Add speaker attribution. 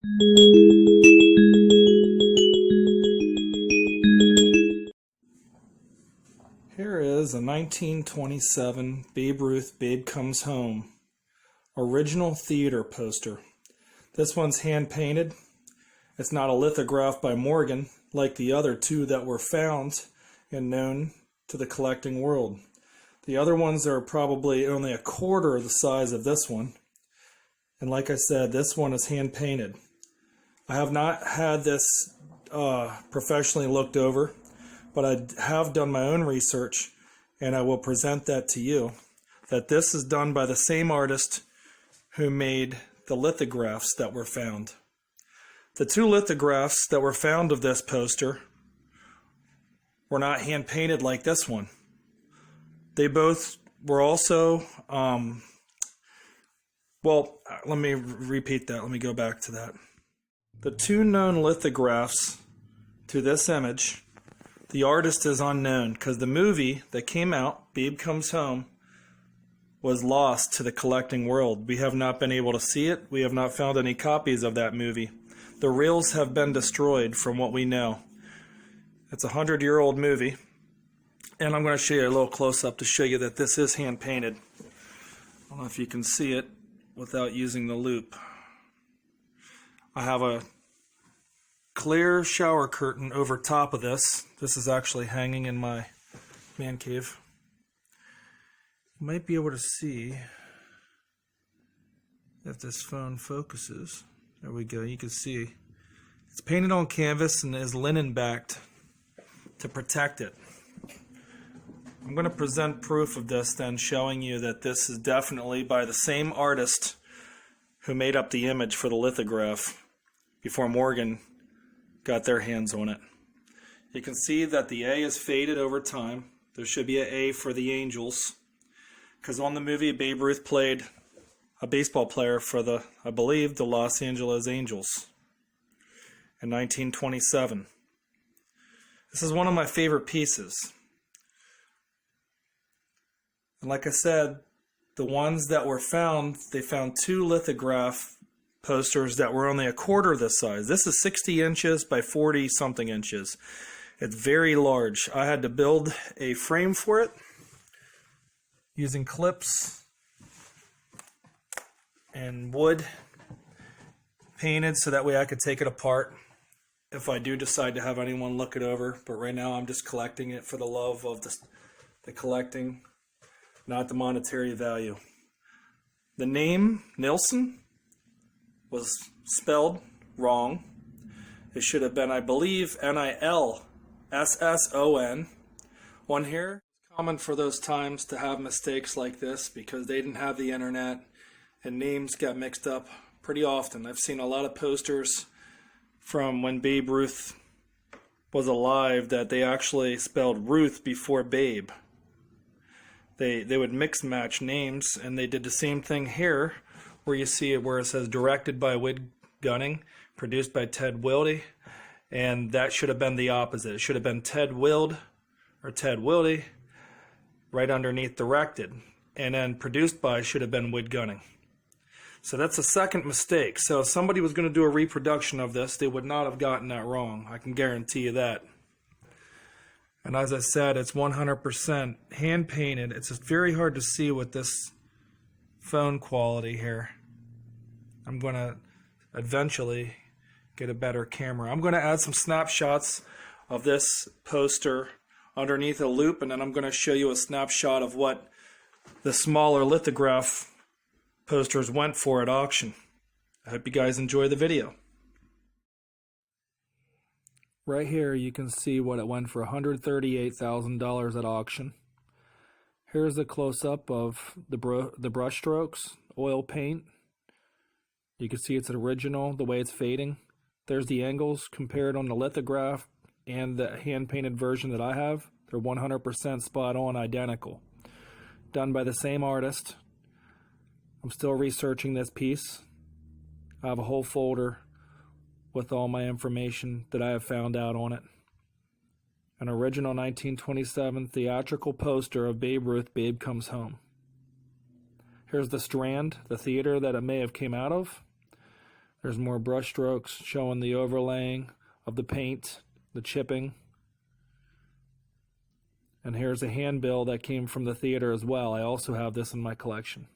Speaker 1: Here is a 1927 Babe Ruth Babe Comes Home original theater poster. This one's hand painted. It's not a lithograph by Morgan like the other two that were found and known to the collecting world. The other ones are probably only a quarter of the size of this one. And like I said, this one is hand painted. I have not had this professionally looked over, but I have done my own research, and I will present that to you, that this is done by the same artist who made the lithographs that were found. The two lithographs that were found of this poster were not hand painted like this one. They both were also, let me repeat that. Let me go back to that. The two known lithographs to this image, the artist is unknown because the movie that came out, Babe Comes Home, was lost to the collecting world. We have not been able to see it. We have not found any copies of that movie. The reels have been destroyed from what we know. It's a 100-year-old movie. And I'm going to show you a little close-up to show you that this is hand-painted. I don't know if you can see it without using the loop. I have a clear shower curtain over top of this. This is actually hanging in my man cave. You might be able to see if this phone focuses. There we go. You can see it's painted on canvas and is linen backed to protect it. I'm going to present proof of this then, showing you that this is definitely by the same artist who made up the image for the lithograph before Morgan got their hands on it. You can see that the A is faded over time. There should be an A for the Angels, because on the movie Babe Ruth played a baseball player for the, I believe, the Los Angeles Angels in 1927. This is one of my favorite pieces. And like I said, the ones that were found, they found two lithograph posters that were only a quarter this size. This is 60 inches by 40 something inches. It's very large. I had to build a frame for it using clips and wood painted so that way I could take it apart if I do decide to have anyone look it over. But right now I'm just collecting it for the love of the collecting, not the monetary value. The name Nilsson was spelled wrong. It should have been, I believe, Nilsson on here. It's common for those times to have mistakes like this because they didn't have the internet and names got mixed up pretty often. I've seen a lot of posters from when Babe Ruth was alive that they actually spelled Ruth before Babe. They would mix match names, and they did the same thing here where you see it where it says directed by Wood Gunning, produced by Ted Wilde, and that should have been the opposite. It should have been Ted Wilde or Ted Wilde right underneath directed, and then produced by should have been Wood Gunning. So that's a second mistake. So if somebody was going to do a reproduction of this, they would not have gotten that wrong. I can guarantee you that. And as I said, it's 100% hand painted. It's just very hard to see with this phone quality here. I'm going to eventually get a better camera. I'm going to add some snapshots of this poster underneath a loop, and then I'm going to show you a snapshot of what the smaller lithograph posters went for at auction. I hope you guys enjoy the video. Right here you can see what it went for, $138,000 at auction. Here's a close-up of the brush strokes, oil paint. You can see it's original, the way it's fading. There's the angles compared on the lithograph and the hand-painted version that I have. They're 100% spot on, identical. Done by the same artist. I'm still researching this piece. I have a whole folder with all my information that I have found out on it. An original 1927 theatrical poster of Babe Ruth, Babe Comes Home. Here's the Strand, the theater that it may have came out of. There's more brush strokes showing the overlaying of the paint, the chipping. And here's a handbill that came from the theater as well. I also have this in my collection.